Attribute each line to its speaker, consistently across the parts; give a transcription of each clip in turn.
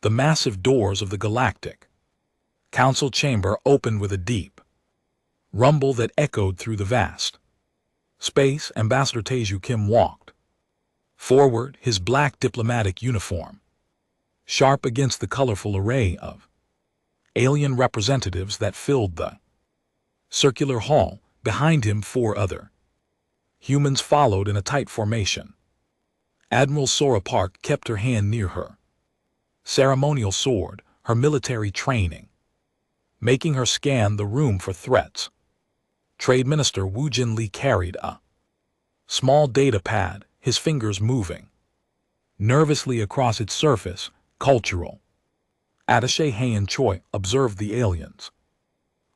Speaker 1: The massive doors of the Galactic Council chamber opened with a deep rumble that echoed through the vast space. Ambassador Taeju Kim walked forward, his black diplomatic uniform sharp against the colorful array of alien representatives that filled the circular hall. Behind him, 4 other humans followed in a tight formation. Admiral Sora Park kept her hand near her ceremonial sword, her military training making her scan the room for threats. Trade Minister Woo Jin Lee carried a small data pad, his fingers moving nervously across its surface. Cultural attaché Heian Choi observed the aliens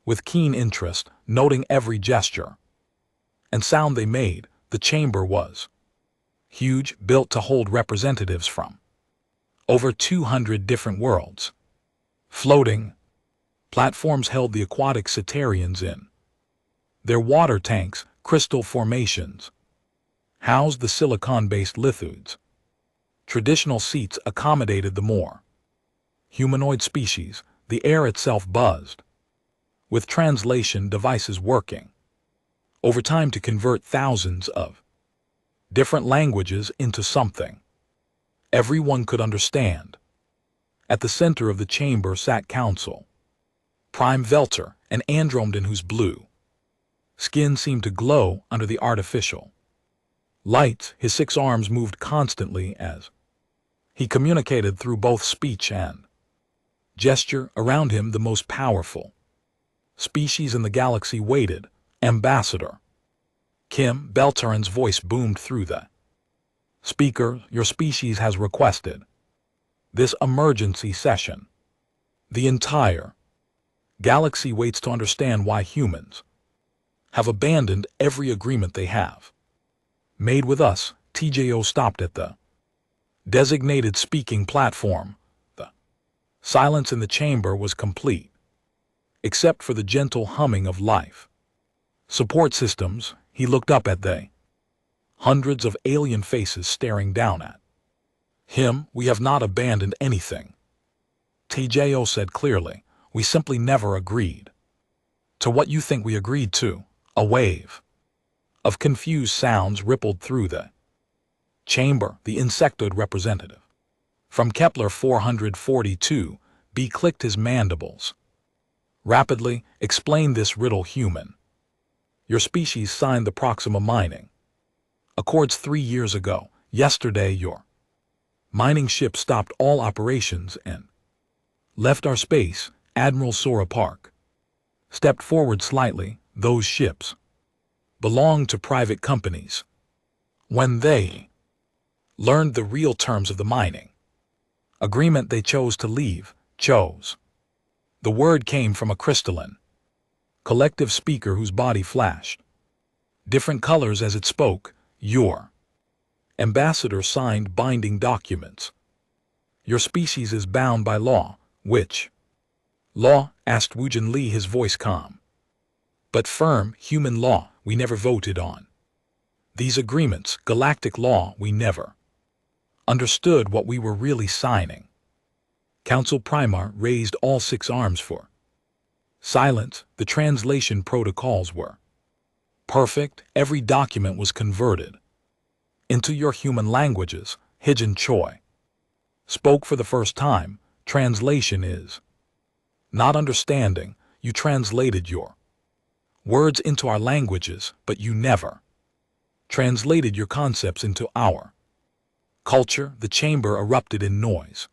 Speaker 1: with keen interest, noting every gesture and sound they made. The chamber was huge, built to hold representatives from over 200 different worlds. Floating platforms held the aquatic cetarians in their water tanks. Crystal formations housed the silicon-based lithoids. Traditional seats accommodated the more humanoid species. The air itself buzzed with translation devices working overtime to convert thousands of different languages into something everyone could understand. At the center of the chamber sat Council Prime Velter, an andromedan whose blue skin seemed to glow under the artificial lights. His 6 arms moved constantly as he communicated through both speech and gesture. Around him, the most powerful species in the galaxy waited. Ambassador Kim Beltaran's voice boomed through the speaker. Your species has requested this emergency session. The entire galaxy waits to understand why humans have abandoned every agreement they have made with us. TJO stopped at the designated speaking platform. The silence in the chamber was complete, except for the gentle humming of life support systems. He looked up at the hundreds of alien faces staring down at him. We have not abandoned anything, TJO said clearly. We simply never agreed to what you think we agreed to. A wave of confused sounds rippled through the chamber. The insectoid representative from Kepler 442b clicked his mandibles rapidly. Explain this riddle, human. Your species signed the Proxima mining accords 3 years ago. Yesterday, your mining ship stopped all operations and left our space. Admiral Sora Park stepped forward slightly. Those ships belonged to private companies. When they learned the real terms of the mining agreement, they chose to leave. Chose. The word came from a crystalline collective speaker whose body flashed different colors as it spoke. Your ambassador signed binding documents. Your species is bound by law. Which law? Asked Woo Jin Lee, his voice calm but firm. Human law. We never voted on these agreements. Galactic law. We never understood what we were really signing. Council Primar raised all 6 arms for silence. The translation protocols were perfect. Every document was converted into your human languages. Hijin Choi spoke for the first time. Translation is not understanding. You translated your words into our languages, but you never translated your concepts into our culture. The chamber erupted in noise.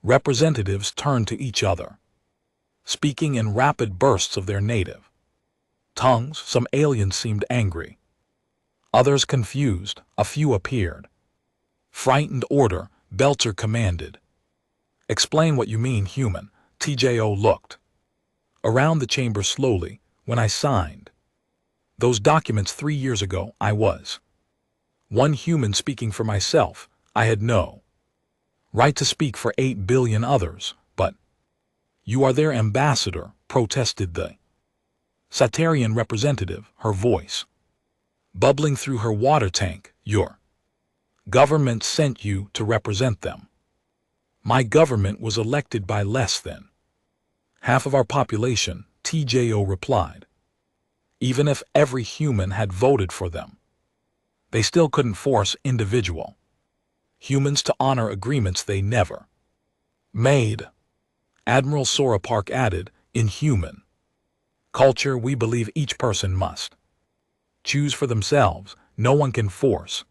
Speaker 1: Representatives turned to each other, speaking in rapid bursts of their native tongues. Some aliens seemed angry, others confused. A few appeared frightened. Order, Belter commanded. Explain what you mean, human. TJO looked around the chamber slowly. When I signed those documents 3 years ago, I was one human speaking for myself. I had no right to speak for 8 billion others. But you are their ambassador, protested the Satarian representative, her voice bubbling through her water tank. Your government sent you to represent them. My government was elected by less than half of our population, TJO replied. Even if every human had voted for them, they still couldn't force individual humans to honor agreements they never made. Admiral Sora Park added, in human culture, we believe each person must choose for themselves. No one can force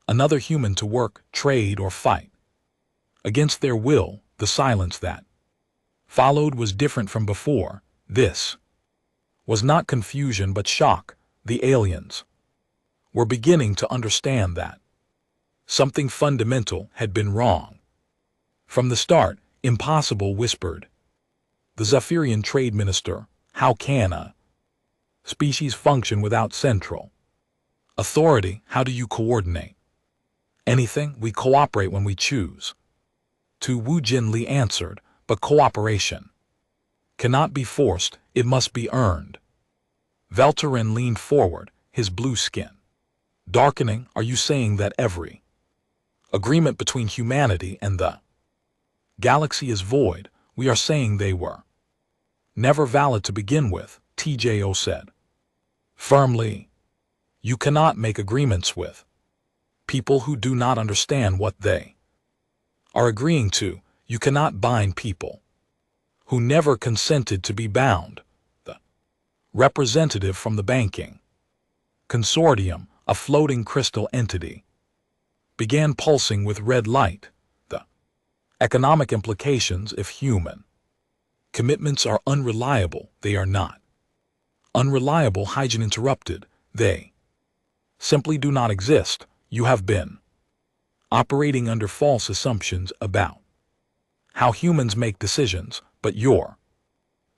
Speaker 1: another human to work, trade, or fight against their will. The silence that followed was different from before. This was not confusion but shock. The aliens were beginning to understand that something fundamental had been wrong. From the start, Impossible whispered, the Zephyrian trade minister, how can a species function without central authority? How do you coordinate anything? We cooperate when we choose to, Wu Jinli answered, but cooperation cannot be forced, it must be earned. Velterin leaned forward, his blue skin darkening. Are you saying that every agreement between humanity and the galaxy is void? We are saying they were never valid to begin with, TJO said firmly. You cannot make agreements with people who do not understand what they are agreeing to. You cannot bind people who never consented to be bound. The representative from the banking consortium, a floating crystal entity, began pulsing with red light. The economic implications if human commitments are unreliable, they are not unreliable. Hygiene interrupted. They simply do not exist. You have been operating under false assumptions about how humans make decisions, but your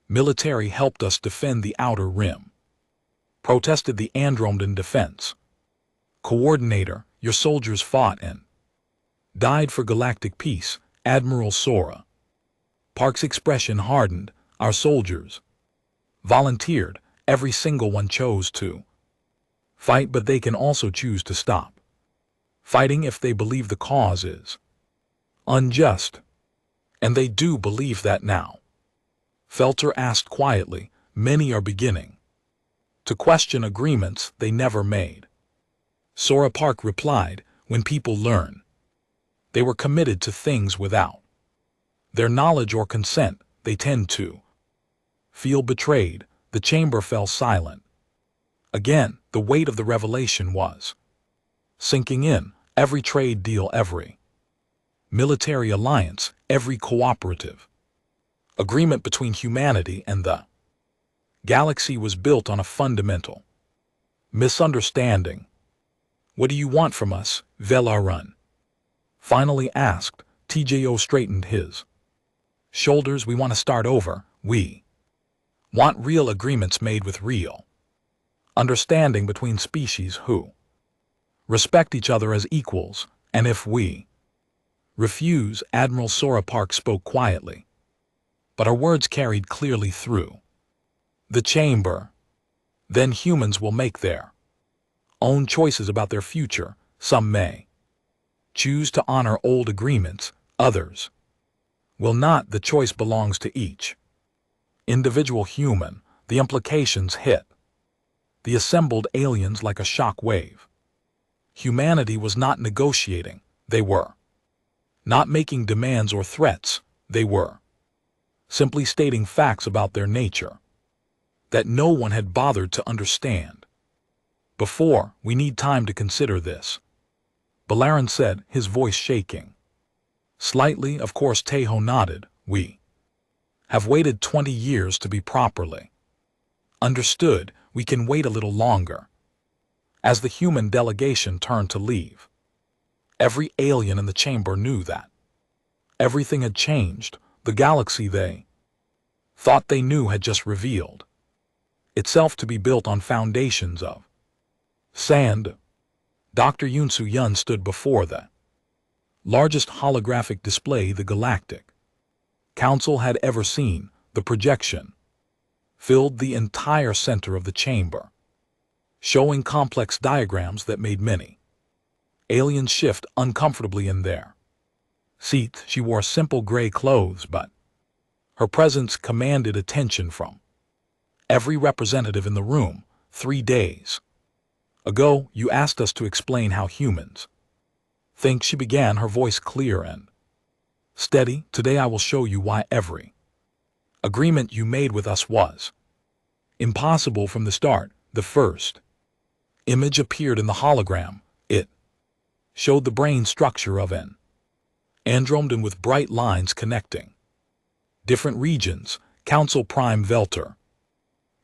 Speaker 1: military helped us defend the outer rim, protested the Andromedan defense coordinator. Your soldiers fought and died for galactic peace, Admiral Sora Park's expression hardened. Our soldiers volunteered. Every single one chose to fight, but they can also choose to stop fighting if they believe the cause is unjust. And they do believe that now. Felter asked quietly. Many are beginning to question agreements they never made. Sora Park replied, when people learn they were committed to things without their knowledge or consent, they tend to feel betrayed. The chamber fell silent. Again, the weight of the revelation was sinking in. Every trade deal, every military alliance, every cooperative agreement between humanity and the galaxy was built on a fundamental misunderstanding. What do you want from us? Velarun finally asked. TJO straightened his shoulders. We want to start over. We want real agreements made with real understanding between species who respect each other as equals. And if we refuse, Admiral Sora Park spoke quietly, but her words carried clearly through the chamber, then humans will make their own choices about their future. Some may choose to honor old agreements, others will not. The choice belongs to each individual human. The implications hit the assembled aliens like a shock wave. Humanity was not negotiating. They were not making demands or threats. They were simply stating facts about their nature that no one had bothered to understand before. We need time to consider this, Balaran said, his voice shaking slightly. Of course, Tejo nodded. We have waited 20 years to be properly understood. We can wait a little longer. As the human delegation turned to leave, every alien in the chamber knew that everything had changed. The galaxy they thought they knew had just revealed itself to be built on foundations of sand. Dr. Yunsu Yun stood before the largest holographic display the Galactic Council had ever seen. The projection filled the entire center of the chamber, showing complex diagrams that made many aliens shift uncomfortably in their Seats, she wore simple gray clothes, but her presence commanded attention from every representative in the room. 3 days ago, you asked us to explain how humans think, she began, her voice clear and steady. Today I will show you why every agreement you made with us was impossible from the start. The first image appeared in the hologram. It showed the brain structure of an Andromedan with bright lines connecting different regions. Council Prime Velter.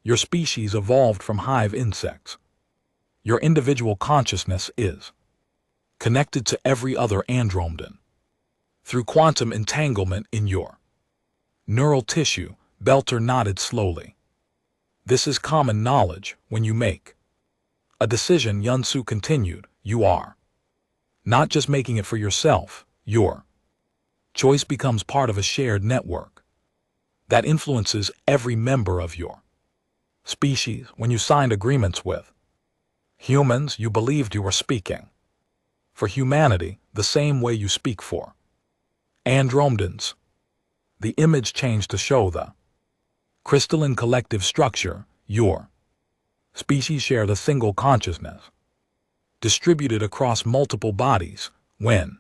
Speaker 1: Your species evolved from hive insects. Your individual consciousness is connected to every other Andromedan through quantum entanglement in your neural tissue. Belter nodded slowly. This is common knowledge. When you make a decision, Yunsu continued, you are not just making it for yourself. Your choice becomes part of a shared network that influences every member of your species. When you signed agreements with humans, you believed you were speaking for humanity the same way you speak for Andromedans. The image changed to show the crystalline collective structure. Your species shared a single consciousness, distributed across multiple bodies. When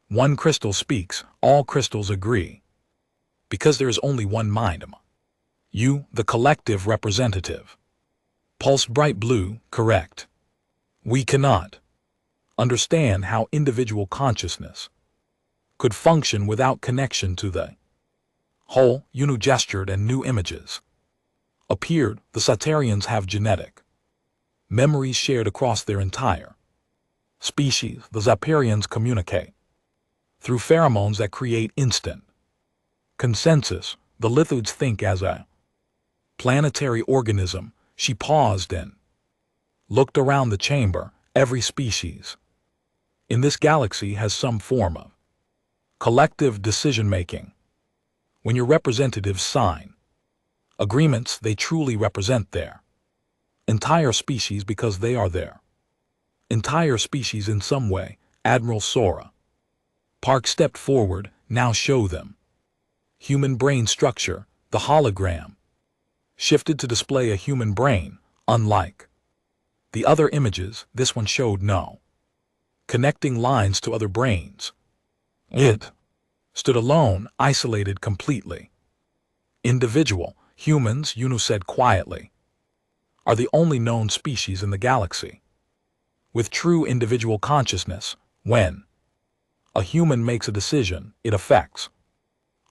Speaker 1: one crystal speaks, all crystals agree, because there is only one mind. You, the collective representative, pulsed bright blue. Correct. We cannot understand how individual consciousness could function without connection to the whole. Yunu gestured and new images appeared. The Saterians have genetic memories shared across their entire species. The Zaparians communicate through pheromones that create instant consensus. The Lithuids think as a planetary organism. She paused and looked around the chamber. Every species in this galaxy has some form of collective decision-making. When your representatives sign agreements, they truly represent their entire species because they are their entire species in some way. Admiral Sora Park stepped forward. Now show them human brain structure. The hologram shifted to display a human brain. Unlike the other images, this one showed no connecting lines to other brains. It stood alone, isolated completely. Individual humans, Yunu said quietly, are the only known species in the galaxy with true individual consciousness. When a human makes a decision, it affects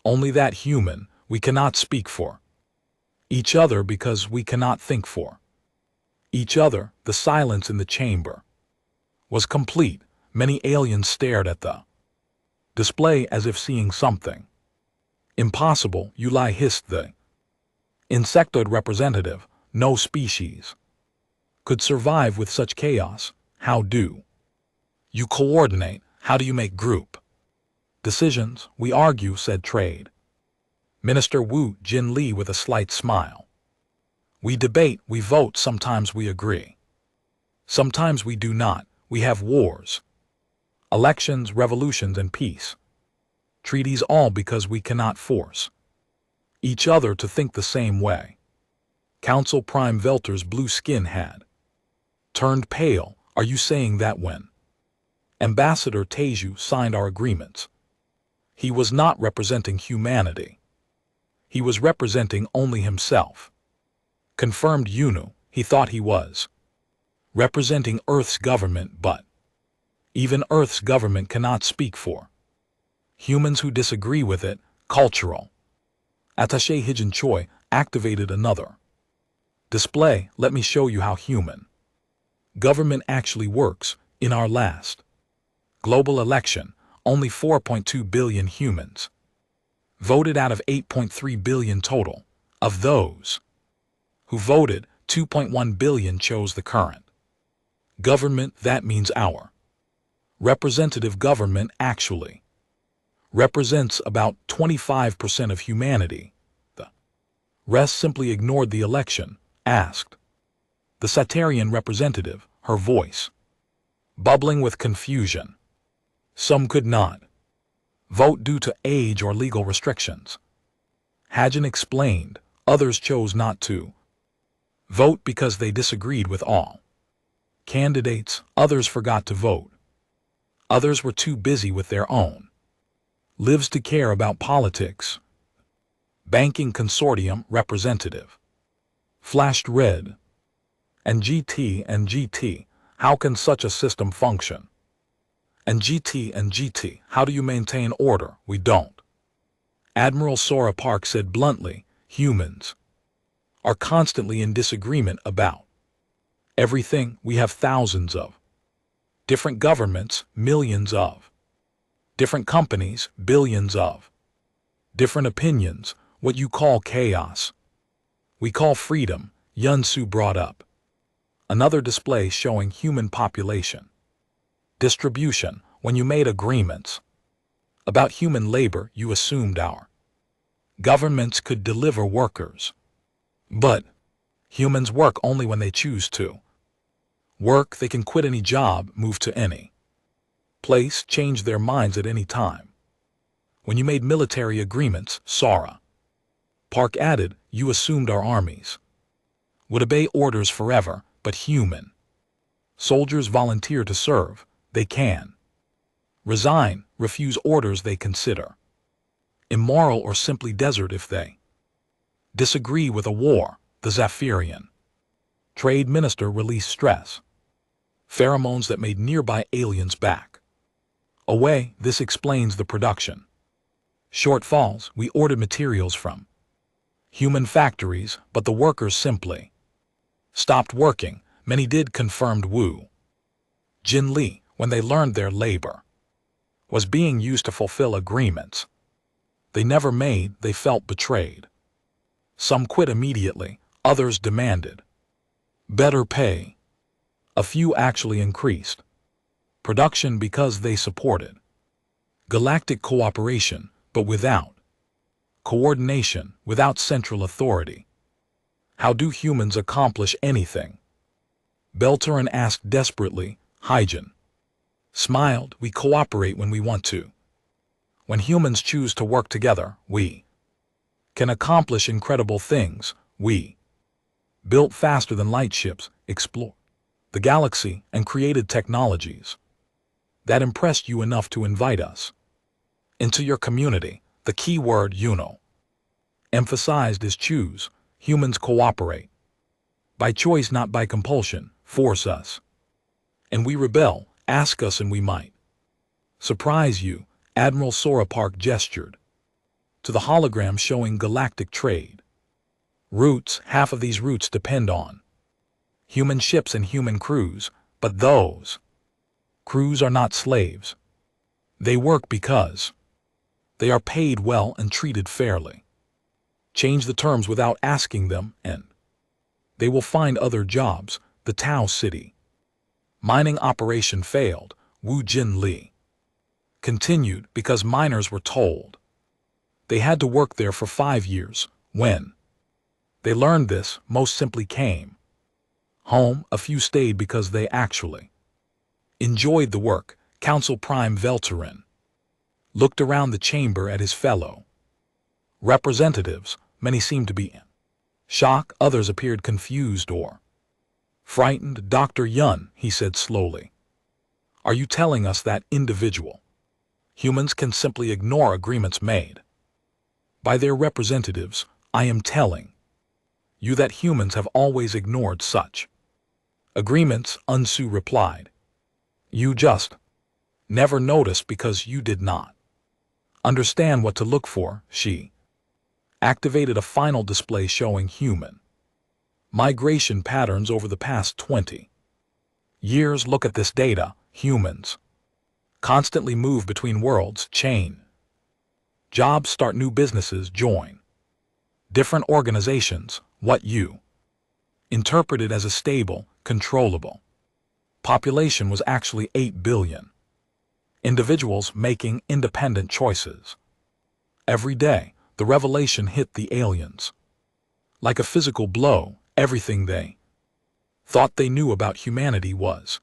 Speaker 1: only that human. We cannot speak for each other because we cannot think for each other. The silence in the chamber was complete. Many aliens stared at the display as if seeing something impossible. Yulai hissed, the insectoid representative. No species could survive with such chaos. How do you coordinate? How do you make group decisions? We argue, said Trade Minister Wu Jin Li with a slight smile. We debate, we vote, sometimes we agree, sometimes we do not. We have wars, elections, revolutions, and peace treaties, all because we cannot force each other to think the same way. Council Prime Velter's blue skin had turned pale. Are you saying that when Ambassador Teju signed our agreements, he was not representing humanity? He was representing only himself. Confirmed Yunu. He thought he was representing Earth's government, but even Earth's government cannot speak for humans who disagree with it. Cultural attaché Hijin Choi activated another display. Let me show you how human government actually works. In our last global election, only 4.2 billion humans voted out of 8.3 billion total. Of those who voted, 2.1 billion chose the current government. That means our representative government actually represents about 25% of humanity. The rest simply ignored the election. Asked the Saterian representative, her voice bubbling with confusion. Some could not Vote due to age or legal restrictions. Hadjian explained, others chose not to. Vote because they disagreed with all candidates, others forgot to vote. Others were too busy with their own lives to care about politics. Banking Consortium representative flashed red. And GT, how can such a system function? And GT, how do you maintain order? We don't. Admiral Sora Park said bluntly, humans are constantly in disagreement about everything. We have thousands of different governments, millions of different companies, billions of different opinions, what you call chaos. We call freedom, Yun-Su brought up. Another display showing human population distribution. When you made agreements about human labor, you assumed our governments could deliver workers. But humans work only when they choose to work. They can quit any job, move to any place, change their minds at any time. When you made military agreements, Sora Park added, you assumed our armies would obey orders forever, but human soldiers volunteer to serve. They can resign, refuse orders they consider immoral, or simply desert if they disagree with a war. The Zephyrian trade minister released stress pheromones that made nearby aliens back away. This explains the production shortfalls. We ordered materials from human factories, but the workers simply stopped working. Many did, confirmed Wu Jin Li, when they learned their labor was being used to fulfill agreements they never made. They felt betrayed. Some quit immediately, others demanded better pay. A few actually increased production because they supported galactic cooperation, but without coordination, without central authority. How do humans accomplish anything? Belterin asked desperately. Hygiene smiled. We cooperate when we want to. When humans choose to work together, we can accomplish incredible things. We built faster than light ships, explored the galaxy, and created technologies that impressed you enough to invite us into your community. The key word emphasized is choose. Humans cooperate by choice, not by compulsion. Force us and we rebel. Ask us and we might surprise you. Admiral Sora Park gestured to the hologram showing galactic trade routes. Half of these routes depend on human ships and human crews, but those crews are not slaves. They work because they are paid well and treated fairly. Change the terms without asking them, and they will find other jobs. The Tau City mining operation failed. Wu Jin Li continued because miners were told they had to work there for 5 years. When they learned this, most simply came home. A few stayed because they actually enjoyed the work. Council Prime Velterin looked around the chamber at his fellow representatives. Many seemed to be in shock. Others appeared confused or frightened. Dr. Yun, he said slowly, are you telling us that individual humans can simply ignore agreements made by their representatives? I am telling you that humans have always ignored such agreements, Unsu replied. You just never noticed because you did not understand what to look for. She activated a final display showing human migration patterns over the past 20 years. Look at this data. Humans constantly move between worlds, chain jobs, start new businesses, join different organizations. What you interpreted as a stable, controllable population was actually 8 billion individuals making independent choices. Every day, the revelation hit the aliens like a physical blow. Everything they thought they knew about humanity was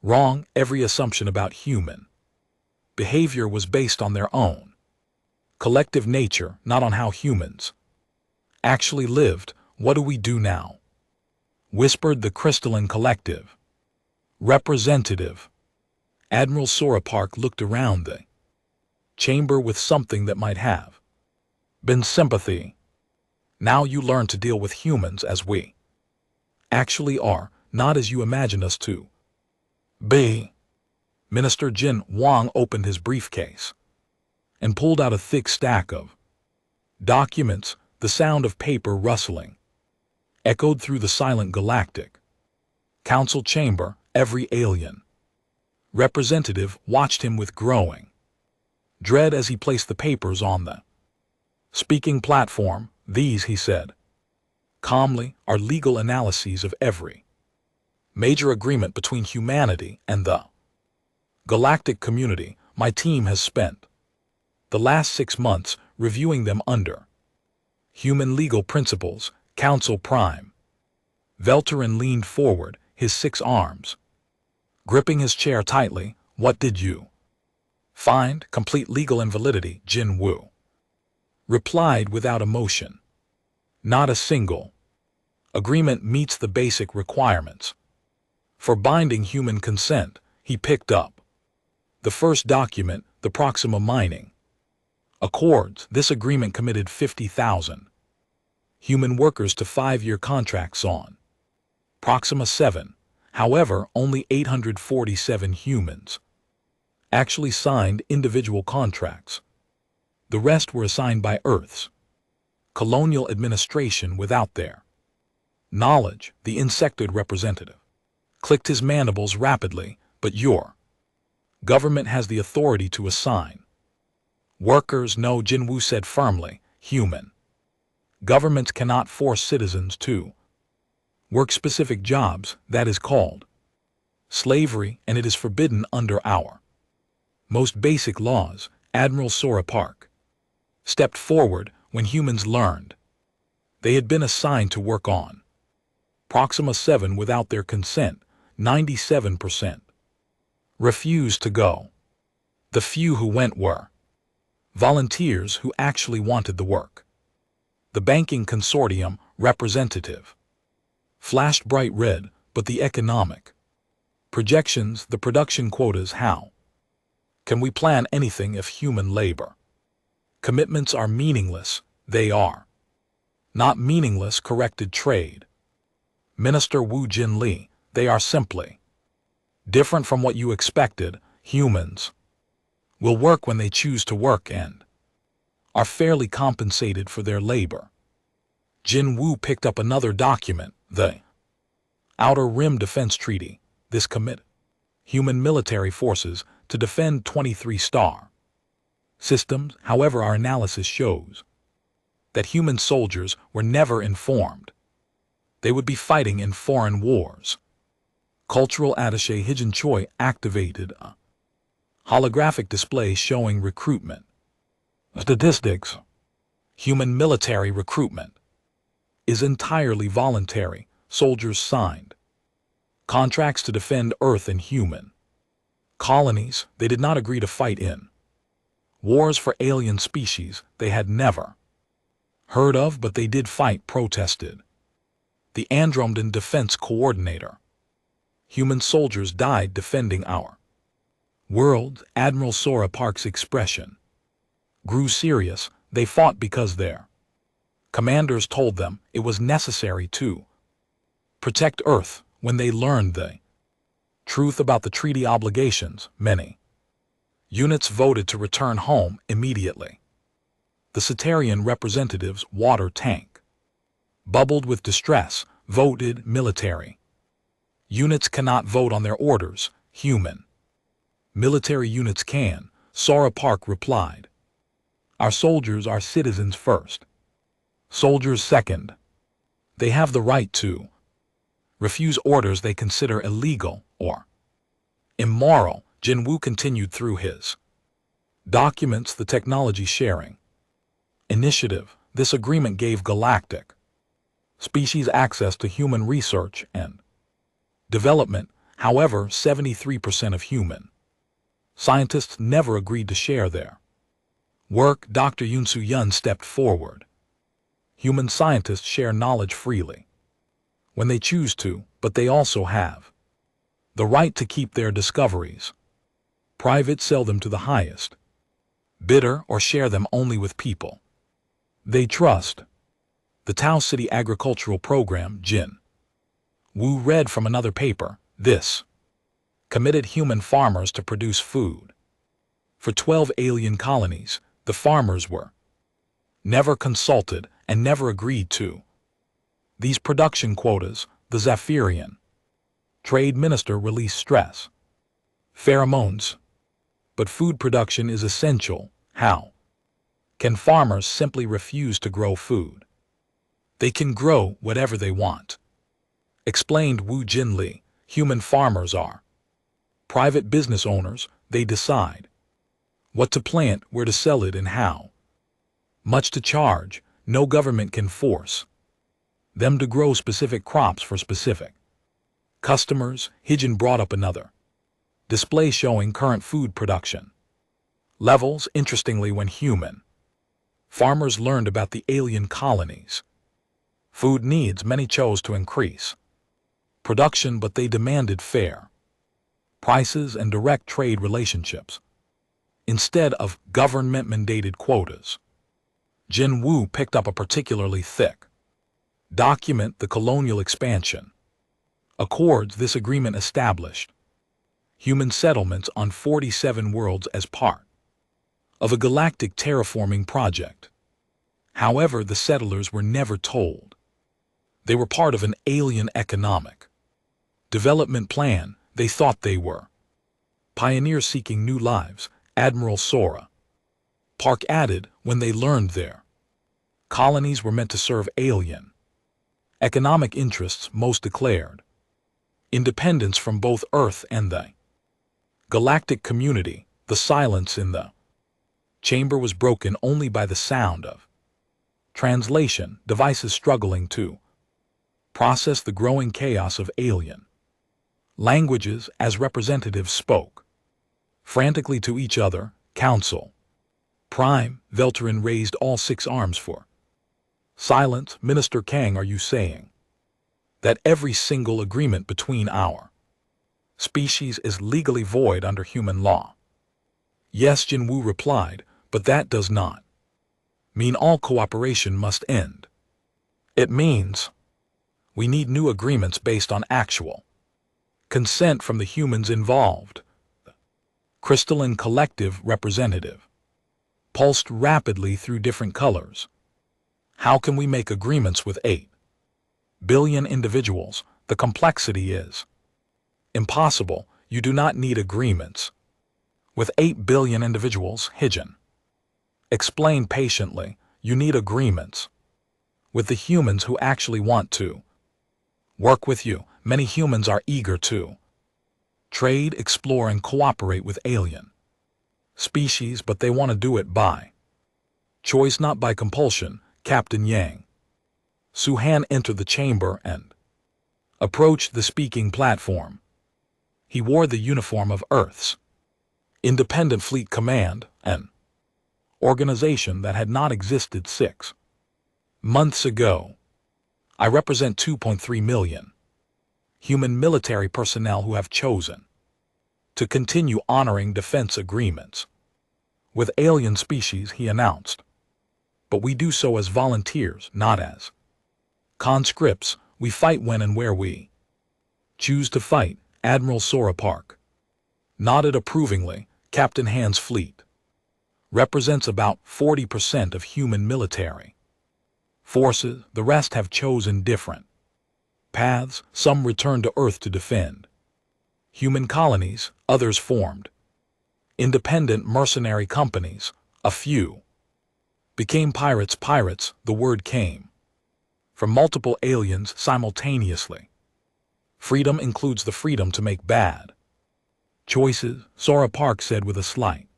Speaker 1: wrong. Every assumption about human Behavior was based on their own collective nature, not on how humans actually lived. What do we do now? Whispered the crystalline collective. Representative. Admiral Sorapark looked around the chamber with something that might have been sympathy. Now you learn to deal with humans as we actually are, not as you imagine us to be. Minister Jin Wang opened his briefcase and pulled out a thick stack of documents. The sound of paper rustling echoed through the silent galactic council chamber. Every alien representative watched him with growing dread as he placed the papers on the speaking platform. These, he said calmly, are legal analyses of every major agreement between humanity and the galactic community. My team has spent the last 6 months reviewing them under human legal principles. Council Prime. Velterin leaned forward, his 6 arms gripping his chair tightly. What did you find? Complete legal invalidity, Jin Wu replied without emotion. Not a single agreement meets the basic requirements for binding human consent. He picked up the first document, the Proxima Mining Accords. This agreement committed 50,000 human workers to 5-year contracts on Proxima 7. However, only 847 humans actually signed individual contracts. The rest were assigned by Earth's colonial administration without their knowledge. The insectoid representative clicked his mandibles rapidly. But your government has the authority to assign workers. No, Jinwu said firmly. Human governments cannot force citizens to work specific jobs. That is called slavery, and it is forbidden under our most basic laws. Admiral Sorapark stepped forward. When humans learned they had been assigned to work on Proxima 7 without their consent, 97% refused to go. The few who went were volunteers who actually wanted the work. The banking consortium representative flashed bright red, but the economic projections, the production quotas, how can we plan anything if human labor commitments are meaningless? They are not meaningless, corrected Trade Minister Wu Jinli. They are simply different from what you expected. Humans will work when they choose to work and are fairly compensated for their labor. Jin Wu picked up another document, the Outer Rim Defense Treaty. This committed human military forces to defend 23-star systems. However, our analysis shows that human soldiers were never informed they would be fighting in foreign wars. Cultural attaché Hijin Choi activated a holographic display showing recruitment statistics. Human military recruitment is entirely voluntary. Soldiers signed contracts to defend Earth and human colonies. They did not agree to fight in wars for alien species they had never heard of, but they did fight, protested the Andromedan Defense Coordinator. Human soldiers died defending our world. Admiral Sora Park's expression grew serious. They fought because their commanders told them it was necessary to protect Earth. When they learned the truth about the treaty obligations, many units voted to return home immediately. The Cetarian representative's water tank bubbled with distress. Voted military units cannot vote on their orders. Human military units can, Sora Park replied. Our soldiers are citizens first. Soldiers second. They have the right to refuse orders they consider illegal or immoral. Jin Wu continued through his documents. The technology sharing initiative. This agreement gave galactic species access to human research and development. However, 73% of human Scientists never agreed to share their work. Dr. Yunsu Yun stepped forward. Human scientists share knowledge freely when they choose to, but they also have the right to keep their discoveries private, sell them to the highest bidder, or share them only with people they trust. The Tao City Agricultural Program. Jin Wu read from another paper. This committed human farmers to produce food for 12 alien colonies. The farmers were never consulted and never agreed to these production quotas. The Zephyrian trade minister released stress pheromones. But food production is essential. How can farmers simply refuse to grow food? They can grow whatever they want, explained Wu Jinli. Human farmers are private business owners. They decide what to plant, where to sell it, and how much to charge. No government can force them to grow specific crops for specific customers. Hijin brought up another display showing current food production levels. Interestingly, when human farmers learned about the alien colonies' food needs, many chose to increase production, but they demanded fair prices and direct trade relationships instead of government-mandated quotas. Jin Wu picked up a particularly thick document, the Colonial Expansion Accords. This agreement established human settlements on 47 worlds as part of a galactic terraforming project. However, the settlers were never told they were part of an alien economic development plan. They thought they were pioneers seeking new lives. Admiral Sora Park added, when they learned their colonies were meant to serve alien economic interests, most declared independence from both Earth and the galactic community. The silence in the chamber was broken only by the sound of translation devices struggling to process the growing chaos of alien languages. As representatives spoke frantically to each other, Council Prime Velterin raised all 6 arms for silence. Minister Kang, are you saying that every single agreement between our species is legally void under human law? Yes, Jin Wu replied, but that does not mean all cooperation must end. It means we need new agreements based on actual consent from the humans involved. Crystalline collective representative pulsed rapidly through different colors. How can we make agreements with 8 billion individuals? The complexity is impossible. You do not need agreements with 8 billion individuals, Hijin explained patiently. You need agreements with the humans who actually want to work with you. Many humans are eager to trade, explore, and cooperate with alien species, but they want to do it by choice, not by compulsion. Captain Yang Suhan entered the chamber and approached the speaking platform. He wore the uniform of Earth's Independent Fleet Command, an organization that had not existed 6 months ago. I represent 2.3 million human military personnel who have chosen to continue honoring defense agreements with alien species, he announced. But we do so as volunteers, not as conscripts. We fight when and where we choose to fight. Admiral Sora Park nodded approvingly. Captain Han's fleet represents about 40% of human military forces. The rest have chosen different paths. Some returned to Earth to defend human colonies, others formed independent mercenary companies. A few became pirates. The word came from multiple aliens simultaneously. Freedom includes the freedom to make bad choices, Sora Park said with a slight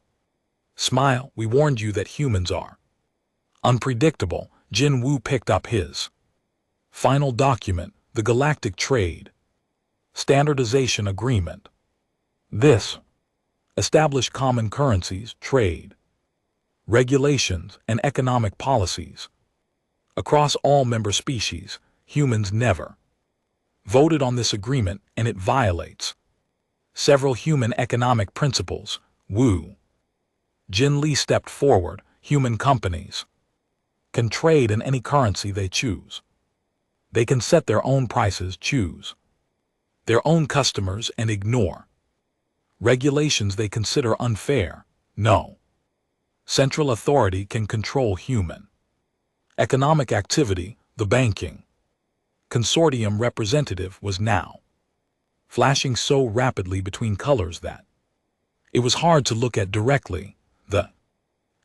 Speaker 1: smile. We warned you that humans are unpredictable. Jin Wu picked up his final document, the Galactic Trade Standardization Agreement. This Establish common currencies, trade, regulations, and economic policies. Across all member species, humans never voted on this agreement, and it violates several human economic principles. Wu Jin Li stepped forward. Human companies can trade in any currency they choose. They can set their own prices, choose their own customers, and ignore regulations they consider unfair. No central authority can control human economic activity. The banking consortium representative was now flashing so rapidly between colors that it was hard to look at directly. The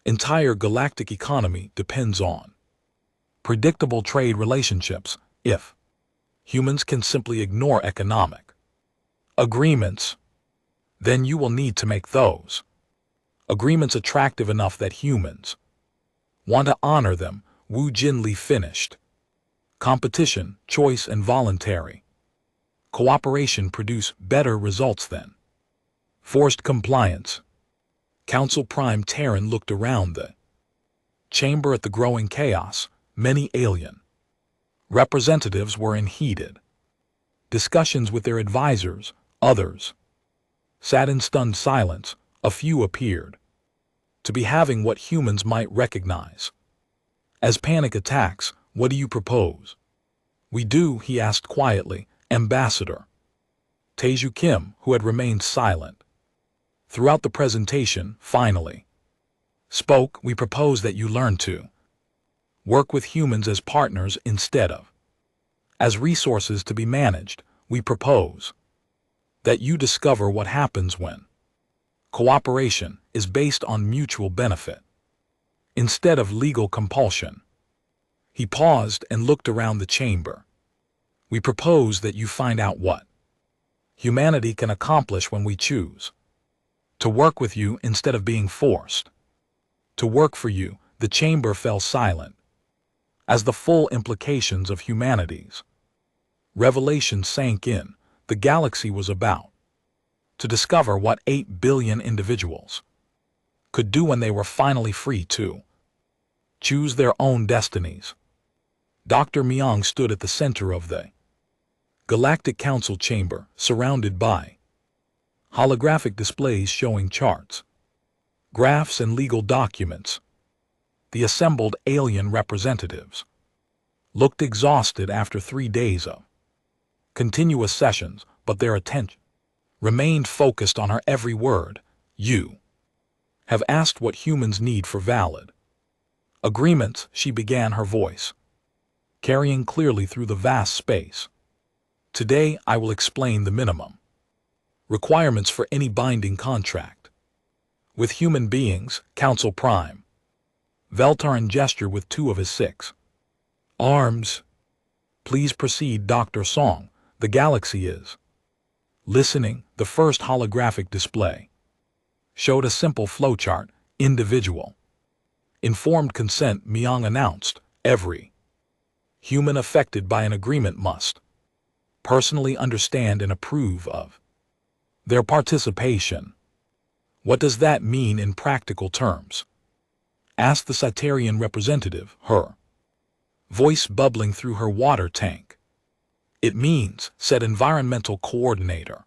Speaker 1: entire galactic economy depends on predictable trade relationships. If humans can simply ignore economic agreements, then you will need to make those agreements attractive enough that humans want to honor them. Wu Jinli finished. Competition, choice, and voluntary cooperation produce better results than forced compliance. Council Prime Terran looked around the chamber at the growing chaos. Many alien representatives were in heated discussions with their advisors. Others sat in stunned silence. A few appeared to be having what humans might recognize as panic attacks. What do you propose we do? He asked quietly. Ambassador Taeju Kim, who had remained silent throughout the presentation, finally spoke. We propose that you learn to work with humans as partners instead of as resources to be managed. We propose that you discover what happens when cooperation is based on mutual benefit instead of legal compulsion. He paused and looked around the chamber. We propose that you find out what humanity can accomplish when we choose to work with you instead of being forced to work for you. The chamber fell silent as the full implications of humanity's revelation sank in. The galaxy was about to discover what 8 billion individuals could do when they were finally free to choose their own destinies. Dr. Myung stood at the center of the Galactic Council chamber, surrounded by holographic displays showing charts, graphs, and legal documents. The assembled alien representatives looked exhausted after 3 days of continuous sessions, but their attention remained focused on her every word. You have asked what humans need for valid agreements, she began, her voice carrying clearly through the vast space. Today I will explain the minimum requirements for any binding contract with human beings. Council Prime Veltaran gestured with 2 of his 6 arms. Please proceed, Dr. Song. The galaxy is listening. The first holographic display showed a simple flowchart. Individual informed consent, Myung announced. Every human affected by an agreement must personally understand and approve of their participation. What does that mean in practical terms? Asked the Cytarian representative, her voice bubbling through her water tank. It means, said environmental coordinator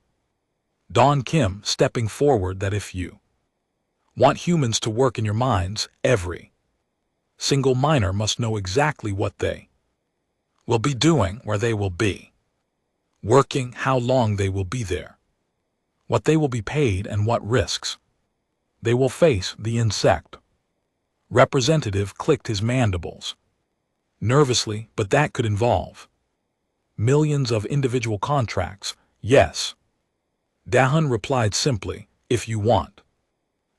Speaker 1: Dawn Kim, stepping forward, that if you want humans to work in your mines, every single miner must know exactly what they will be doing, where they will be working, how long they will be there, what they will be paid, and what risks they will face. The insect representative clicked his mandibles nervously. But that could involve millions of individual contracts. Yes, Dahun replied simply. If you want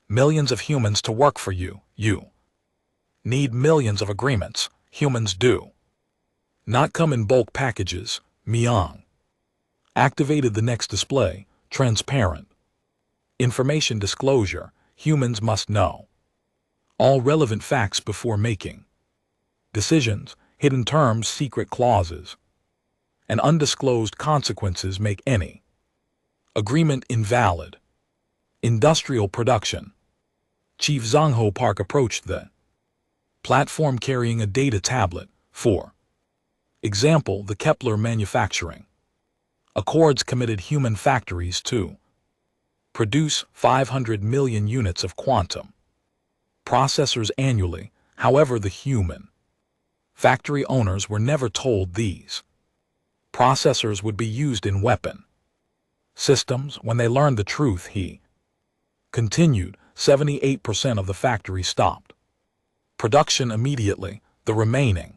Speaker 1: millions of humans to work for you, you need millions of agreements. Humans do not come in bulk packages. Myung activated the next display. Transparent information disclosure. Humans must know all relevant facts before making decisions. Hidden terms, secret clauses, and undisclosed consequences make any agreement invalid. Industrial production. Chief Zhongho Park approached the platform carrying a data tablet. For example, the Kepler manufacturing. Accords committed human factories to produce 500 million units of quantum processors annually. However, the human factory owners were never told these processors would be used in weapon systems. When they learned the truth, he continued, 78% of the factory stopped production immediately. The remaining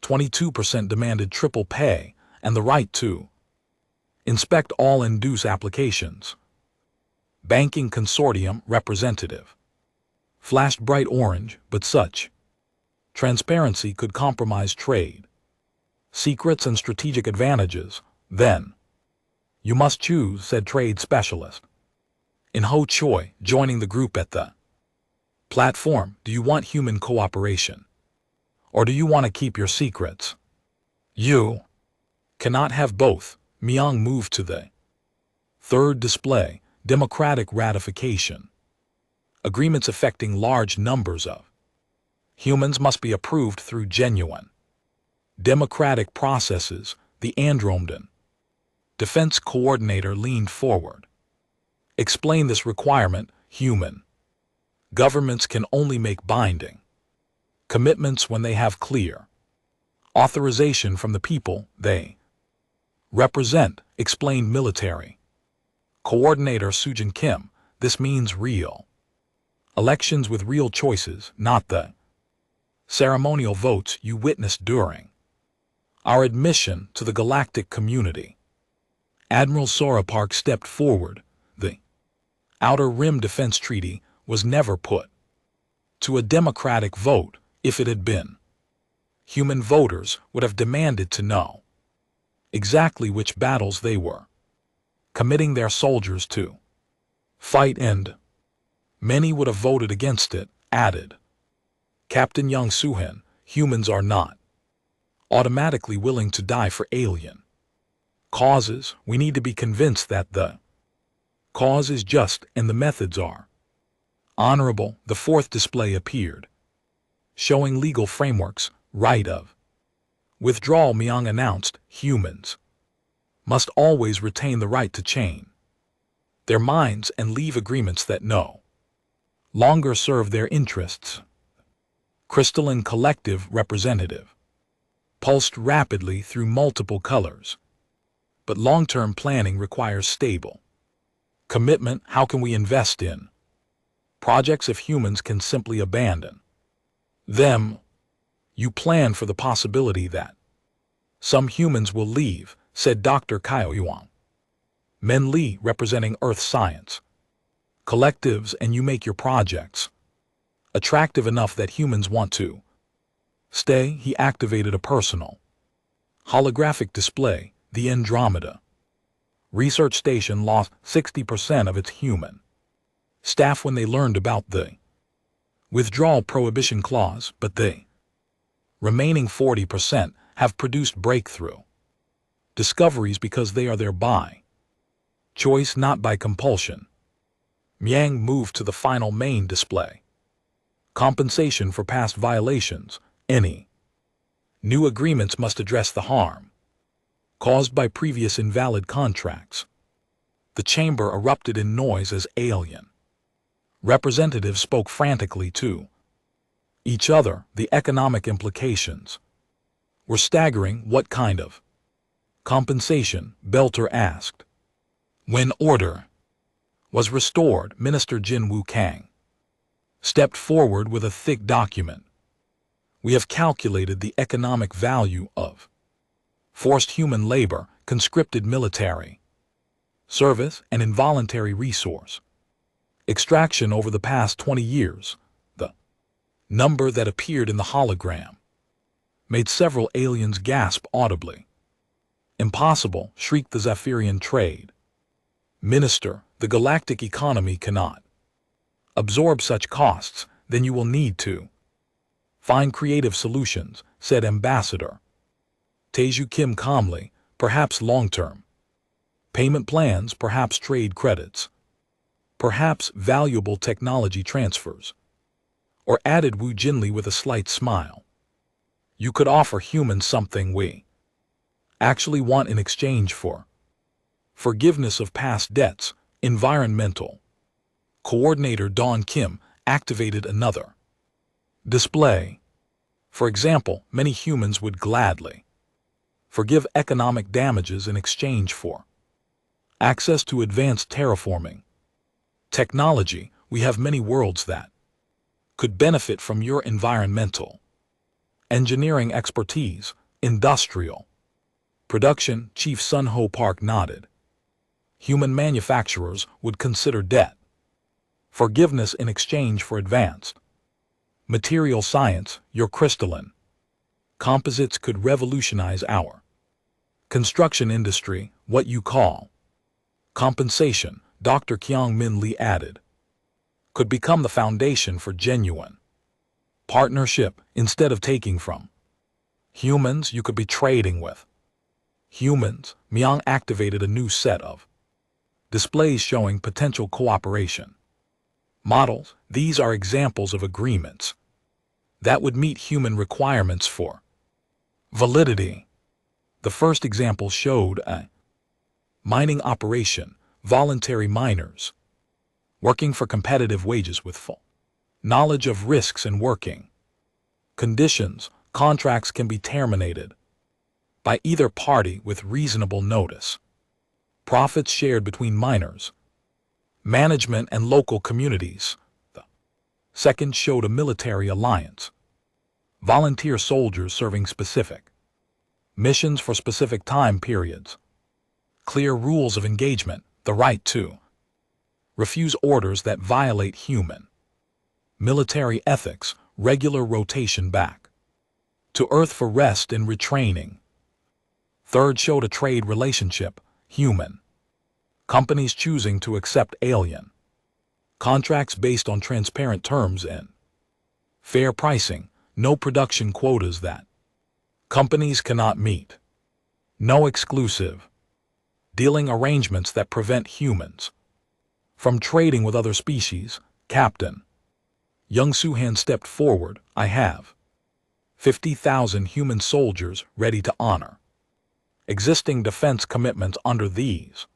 Speaker 1: 22% demanded triple pay and the right to inspect all induce applications. Banking consortium representative flashed bright orange, but such transparency could compromise trade secrets and strategic advantages. Then you must choose, said trade specialist in Ho Choi, joining the group at the platform. Do you want human cooperation, or do you want to keep your secrets? You cannot have both. Myung moved to the third display, democratic ratification. Agreements affecting large numbers of humans must be approved through genuine democratic processes. The Andromeden defense coordinator leaned forward. Explain this requirement. Human governments can only make binding commitments when they have clear authorization from the people they represent, explained military coordinator Sujin Kim. This means real elections with real choices, not the ceremonial votes you witnessed during our admission to the galactic community. Admiral Sora Park stepped forward. The Outer Rim Defense Treaty was never put to a democratic vote. If it had been, human voters would have demanded to know exactly which battles they were committing their soldiers to fight, and many would have voted against it, added Captain Young Suhin. Humans are not automatically willing to die for alien causes. We need to be convinced that the cause is just and the methods are honorable. The fourth display appeared, showing legal frameworks. Right of withdrawal. Myung announced humans must always retain the right to change their minds and leave agreements that no longer serve their interests. Crystalline collective representative pulsed rapidly through multiple colors. But long-term planning requires stable commitment. How can we invest in projects if humans can simply abandon them? You plan for the possibility that some humans will leave, said Dr. Kyo Yuan Men Lee, representing Earth Science collectives, and you make your projects attractive enough that humans want to stay. He activated a personal holographic display. The Andromeda research station lost 60% of its human staff when they learned about the withdrawal prohibition clause, but the remaining 40% have produced breakthrough discoveries because they are there by choice, not by compulsion. Myung moved to the final main display. Compensation for past violations. Any new agreements must address the harm caused by previous invalid contracts. The chamber erupted in noise as alien representatives spoke frantically to each other. The economic implications were staggering. What kind of compensation? Belter asked. When order was restored, Minister Jin Woo Kang stepped forward with a thick document. We have calculated the economic value of forced human labor, conscripted military service, and involuntary resource extraction over the past 20 years. The number that appeared in the hologram made several aliens gasp audibly. Impossible, shrieked the Zephyrian trade minister. The galactic economy cannot absorb such costs. Then you will need to find creative solutions, said Ambassador Taeju Kim calmly. Perhaps long-term payment plans, perhaps trade credits, perhaps valuable technology transfers, or added Wu Jinli with a slight smile. You could offer humans something we actually want in exchange for forgiveness of past debts. Environmental Coordinator Dawn Kim activated another display. For example, many humans would gladly forgive economic damages in exchange for access to advanced terraforming technology. We have many worlds that could benefit from your environmental engineering expertise. Industrial Production Chief Sun Ho Park nodded. Human manufacturers would consider debt forgiveness in exchange for advanced material science. Your crystalline composites could revolutionize our construction industry. What you call compensation, Dr. Kyung Min Lee added, could become the foundation for genuine partnership. Instead of taking from humans, you could be trading with humans. Myung activated a new set of displays showing potential cooperation models. These are examples of agreements that would meet human requirements for validity. The first example showed a mining operation, voluntary miners working for competitive wages with full knowledge of risks and working conditions. Contracts can be terminated by either party with reasonable notice. Profits shared between miners, management, and local communities. The second showed a military alliance, volunteer soldiers serving specific missions for specific time periods. Clear rules of engagement, the right to refuse orders that violate human military ethics, regular rotation back to Earth for rest and retraining. Third showed a trade relationship, human companies choosing to accept alien contracts based on transparent terms and fair pricing, no production quotas that companies cannot meet, no exclusive dealing arrangements that prevent humans from trading with other species. Captain Young Suhan stepped forward. I have 50,000 human soldiers ready to honor existing defense commitments under these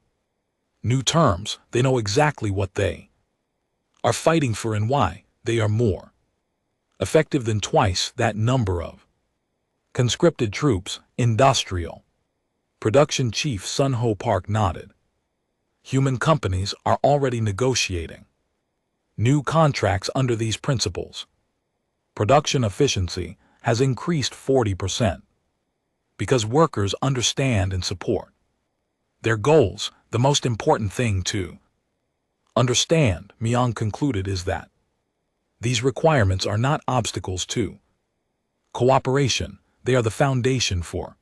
Speaker 1: new terms. They know exactly what they are fighting for and why. They are more effective than twice that number of conscripted troops. Industrial Production Chief Sun Ho Park nodded. Human companies are already negotiating new contracts under these principles. Production efficiency has increased 40% because workers understand and support their goals. The most important thing to understand, Myung concluded, is that these requirements are not obstacles to cooperation. They are the foundation for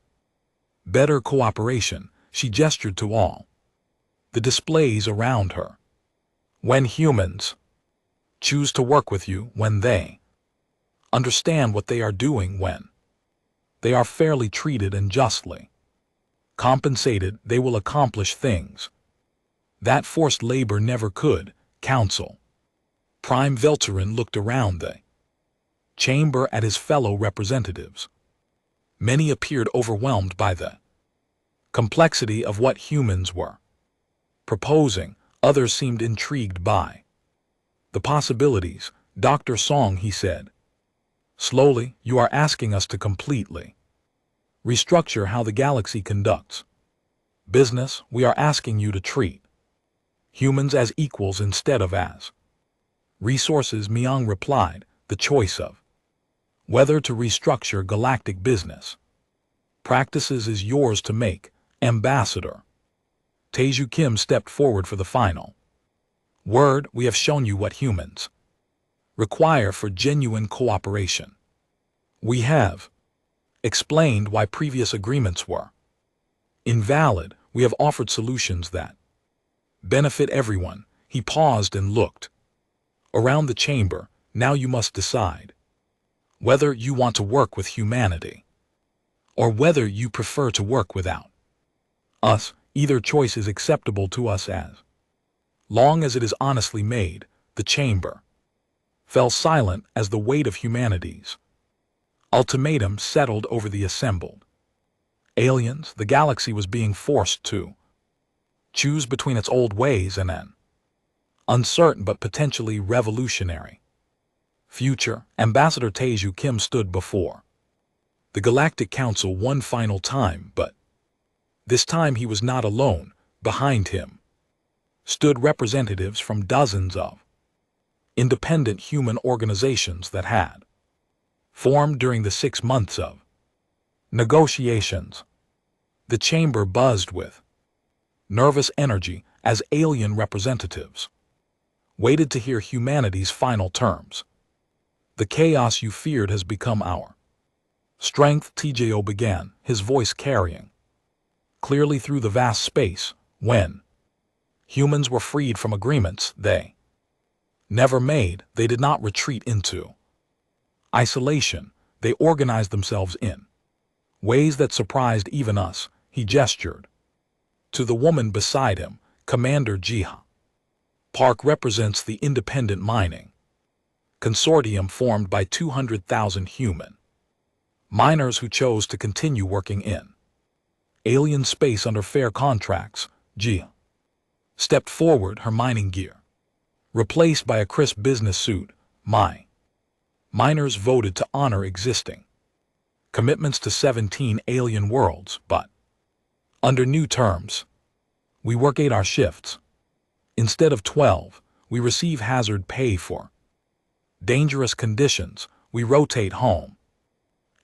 Speaker 1: better cooperation. She gestured to all the displays around her. When humans choose to work with you, when they understand what they are doing, when they are fairly treated and justly compensated, they will accomplish things that forced labor never could. Council Prime Velterin looked around the chamber at his fellow representatives. Many appeared overwhelmed by the complexity of what humans were proposing. Others seemed intrigued by the possibilities. Dr. Song, he said slowly, you are asking us to completely restructure how the galaxy conducts business. We are asking you to treat humans as equals instead of as resources. Myung replied, the choice of whether to restructure galactic business practices is yours to make. Ambassador Taeju Kim stepped forward for the final word. We have shown you what humans require for genuine cooperation. We have explained why previous agreements were invalid. We have offered solutions that benefit everyone. He paused and looked around the chamber. Now you must decide whether you want to work with humanity or whether you prefer to work without us. Either choice is acceptable to us as Long as it is honestly made, the chamber fell silent as the weight of humanity's ultimatum settled over the assembled aliens. The galaxy was being forced to choose between its old ways and an uncertain but potentially revolutionary future. Ambassador Taeju Kim stood before the Galactic Council one final time, but this time he was not alone. Behind him stood representatives from dozens of independent human organizations that had formed during the 6 months of negotiations. The chamber buzzed with nervous energy as alien representatives waited to hear humanity's final terms. The chaos you feared has become our strength, TJO began, his voice carrying clearly through the vast space. When humans were freed from agreements they never made, they did not retreat into isolation. They organized themselves in ways that surprised even us. He gestured to the woman beside him. Commander Jiha Park represents the independent mining consortium formed by 200,000 human miners who chose to continue working in alien space under fair contracts. Jiha stepped forward, her mining gear replaced by a crisp business suit. My miners voted to honor existing commitments to 17 alien worlds, but under new terms. We work 8-hour shifts. Instead of 12, we receive hazard pay for dangerous conditions. We rotate home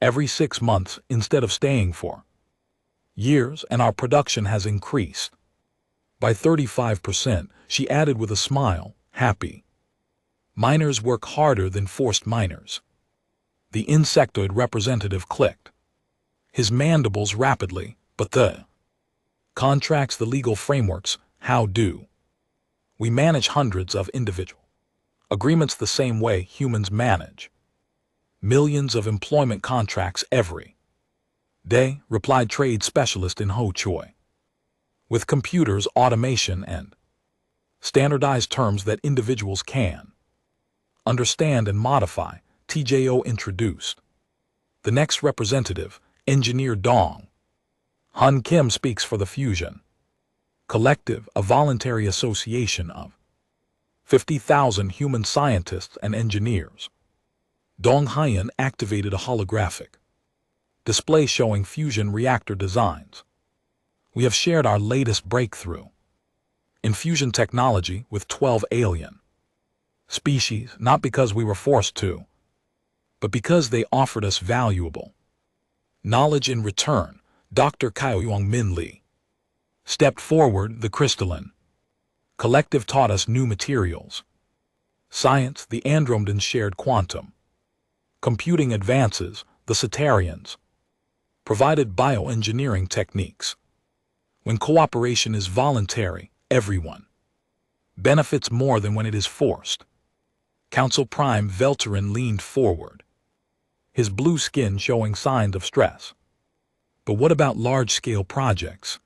Speaker 1: every 6 months instead of staying for years, and our production has increased by 35%, she added with a smile. Happy miners work harder than forced miners. The insectoid representative clicked his mandibles rapidly. But the contracts, the legal frameworks, how do we manage hundreds of individual agreements the same way humans manage millions of employment contracts every day, replied trade specialist in Ho Choi. With computers, automation, and standardized terms that individuals can understand and modify, TJO introduced the next representative, Engineer Dong Hun Kim, speaks for the Fusion Collective, a voluntary association of 50,000 human scientists and engineers. Dong Hyun activated a holographic display showing fusion reactor designs. We have shared our latest breakthrough in fusion technology with 12 alien species, not because we were forced to, but because they offered us valuable knowledge in return. Dr. Kyoung Min Lee stepped forward. The crystalline collective taught us new materials, science. The Andromedans shared quantum computing advances. The Cetarians provided bioengineering techniques. When cooperation is voluntary, everyone benefits more than when it is forced. Council Prime Velterin leaned forward, his blue skin showing signs of stress. But what about large-scale projects?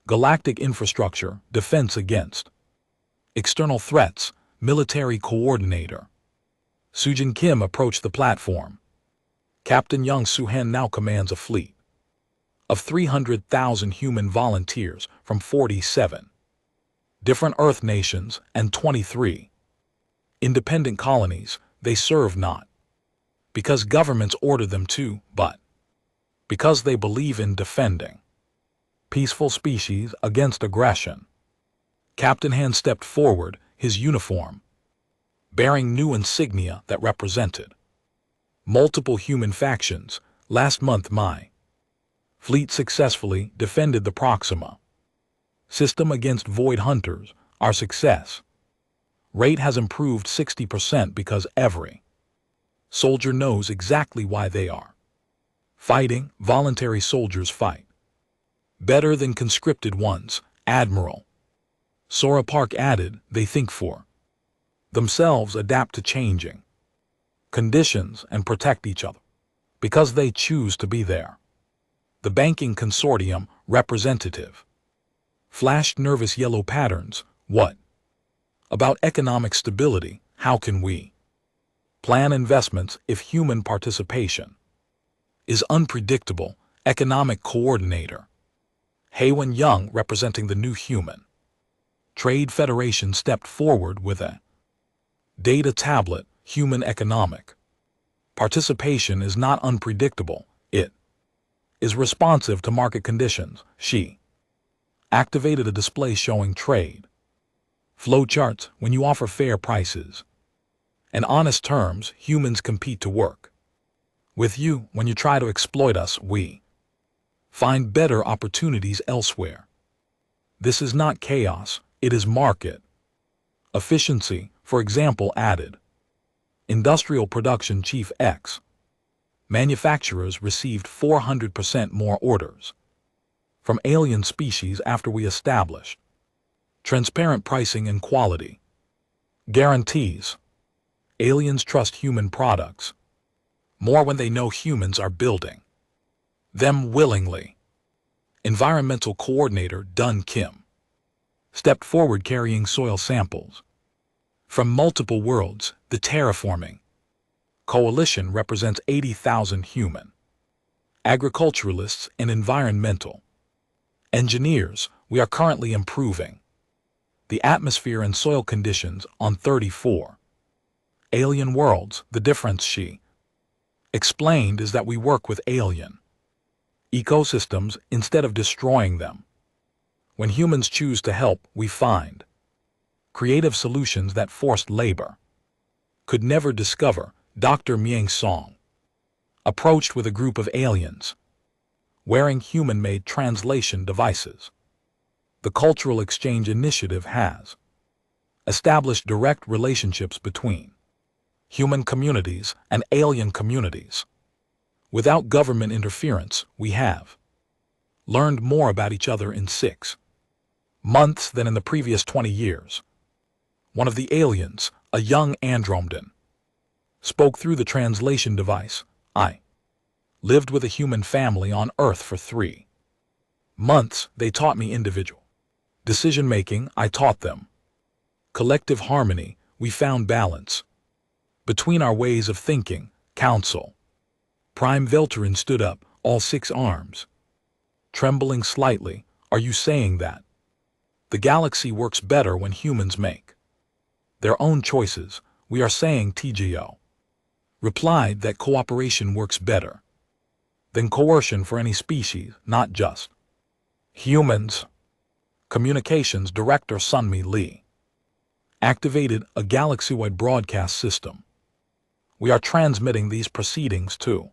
Speaker 1: Galactic infrastructure, defense against external threats, military coordinator. Sujin Kim approached the platform. Captain Young Suhan now commands a fleet of 300,000 human volunteers from 47 different Earth nations and 23 independent colonies. They serve not because governments order them to, but because they believe in defending peaceful species against aggression. Captain Han stepped forward, his uniform bearing new insignia that represented multiple human factions. Last month, my fleet successfully defended the Proxima system against void hunters. Our success rate has improved 60% because every soldier knows exactly why they are fighting. Voluntary soldiers fight better than conscripted ones, Admiral Sora Park added. They think for themselves, adapt to changing conditions, and protect each other because they choose to be there. The banking consortium representative flashed nervous yellow patterns. What About economic stability, how can we plan investments if human participation is unpredictable? Economic coordinator Haywen Young, representing the New Human Trade Federation, stepped forward with a data tablet. Human economic participation is not unpredictable. It is responsive to market conditions. She activated a display showing trade flowcharts. When you offer fair prices and honest terms, humans compete to work with you. When you try to exploit us, we find better opportunities elsewhere. This is not chaos, it is market efficiency. For example, added industrial production chief X manufacturers received 400% more orders from alien species after we established transparent pricing and quality guarantees. Aliens trust human products more when they know humans are building them willingly. Environmental coordinator Dun Kim stepped forward carrying soil samples from multiple worlds. The terraforming coalition represents 80,000 human agriculturalists and environmental engineers. We are currently improving the atmosphere and soil conditions on 34 alien worlds. The difference, she explained, is that we work with alien ecosystems instead of destroying them. When humans choose to help, we find creative solutions that forced labor could never discover. Dr. Myung Song approached with a group of aliens wearing human-made translation devices. The Cultural Exchange Initiative has established direct relationships between human communities and alien communities. Without government interference, we have learned more about each other in 6 months than in the previous 20 years. One of the aliens, a young Andromedan, spoke through the translation device. I lived with a human family on Earth for 3 months. They taught me individual decision-making. I taught them collective harmony. We found balance between our ways of thinking. Council Prime Velterin stood up, all 6 arms trembling slightly. Are you saying that the galaxy works better when humans make their own choices? We are saying, TGO replied, that cooperation works better than coercion for any species, not just humans. Communications Director Sunmi Lee activated a galaxy-wide broadcast system. We are transmitting these proceedings to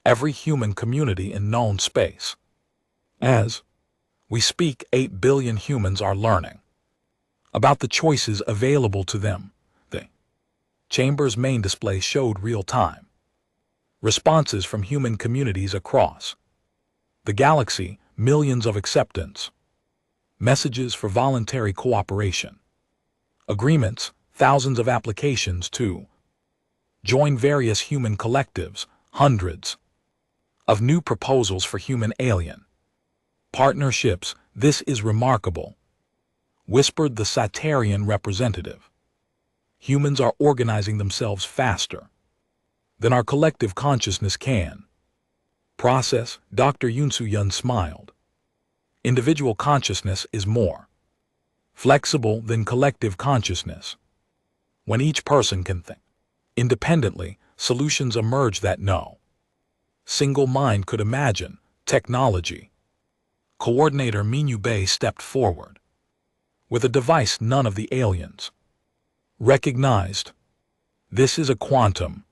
Speaker 1: every human community in known space. As we speak, 8 billion humans are learning about the choices available to them. The chamber's main display showed real-time responses from human communities across the galaxy, millions of acceptance messages for voluntary cooperation agreements, thousands of applications to join various human collectives, hundreds of new proposals for human-alien partnerships. This is remarkable, whispered the Satarian representative. Humans are organizing themselves faster than our collective consciousness can process. Dr. Yoon smiled. Individual consciousness is more flexible than collective consciousness. When each person can think independently, solutions emerge that no single mind could imagine. Technology Coordinator Minyu Bei stepped forward with a device none of the aliens recognized. This is a quantum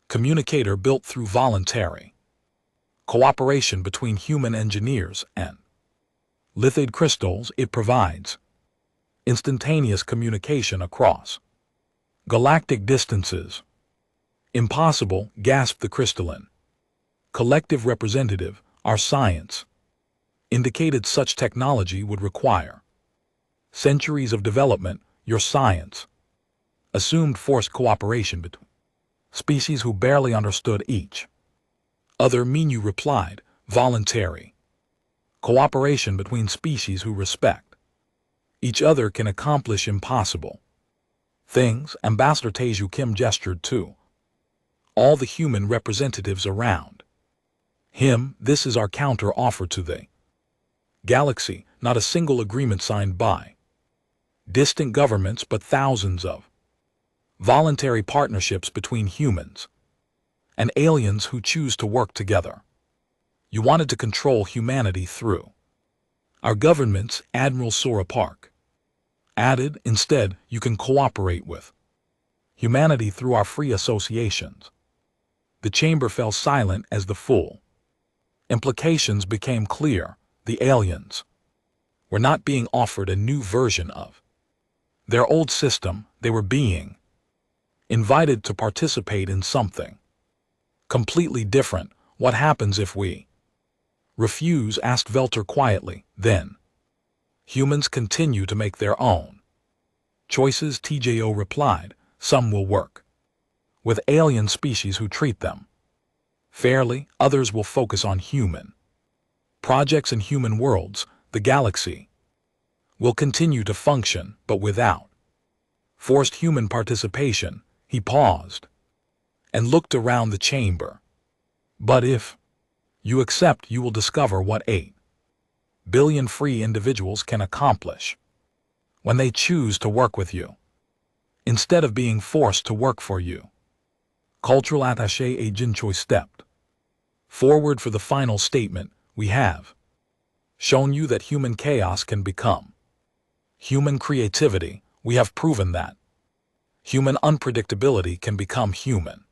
Speaker 1: communicator built through voluntary cooperation between human engineers and lithium crystals. It provides instantaneous communication across galactic distances. Impossible, gasped the crystalline collective representative. Our science indicated such technology would require centuries of development. Your science assumed forced cooperation between species who barely understood each other. Minyu replied, voluntary cooperation between species who respect Each other can accomplish impossible things. Ambassador Taeju Kim gestured to all the human representatives around him. This is our counter offer to the galaxy. Not a single agreement signed by distant governments, but thousands of voluntary partnerships between humans and aliens who choose to work together. You wanted to control humanity through our governments, Admiral Sora Park added. Instead, you can cooperate with humanity through our free associations. The chamber fell silent as the full implications became clear. The aliens were not being offered a new version of their old system. They were being invited to participate in something completely different. What happens if we refuse? Asked Velter quietly. Then humans continue to make their own choices, TJO replied. Some will work with alien species who treat them fairly. Others will focus on human projects and human worlds. The galaxy will continue to function, but without forced human participation. He paused and looked around the chamber. But if you accept, you will discover what 8 billion free individuals can accomplish when they choose to work with you, instead of being forced to work for you. Cultural attaché Jin Choi stepped forward for the final statement. We have shown you that human chaos can become human creativity. We have proven that human unpredictability can become human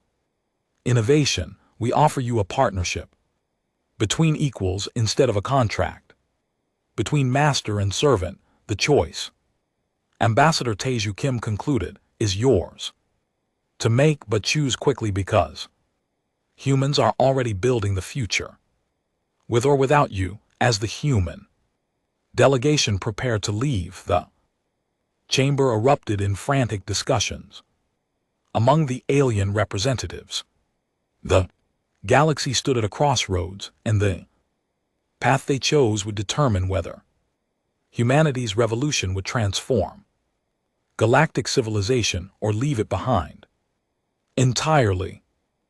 Speaker 1: innovation. We offer you a partnership between equals instead of a contract between master and servant. The choice, Ambassador Taeju Kim concluded, is yours to make, but choose quickly, because humans are already building the future, with or without you. As the human delegation prepared to leave, the chamber erupted in frantic discussions among the alien representatives. The galaxy stood at a crossroads, and the path they chose would determine whether humanity's revolution would transform galactic civilization or leave it behind entirely.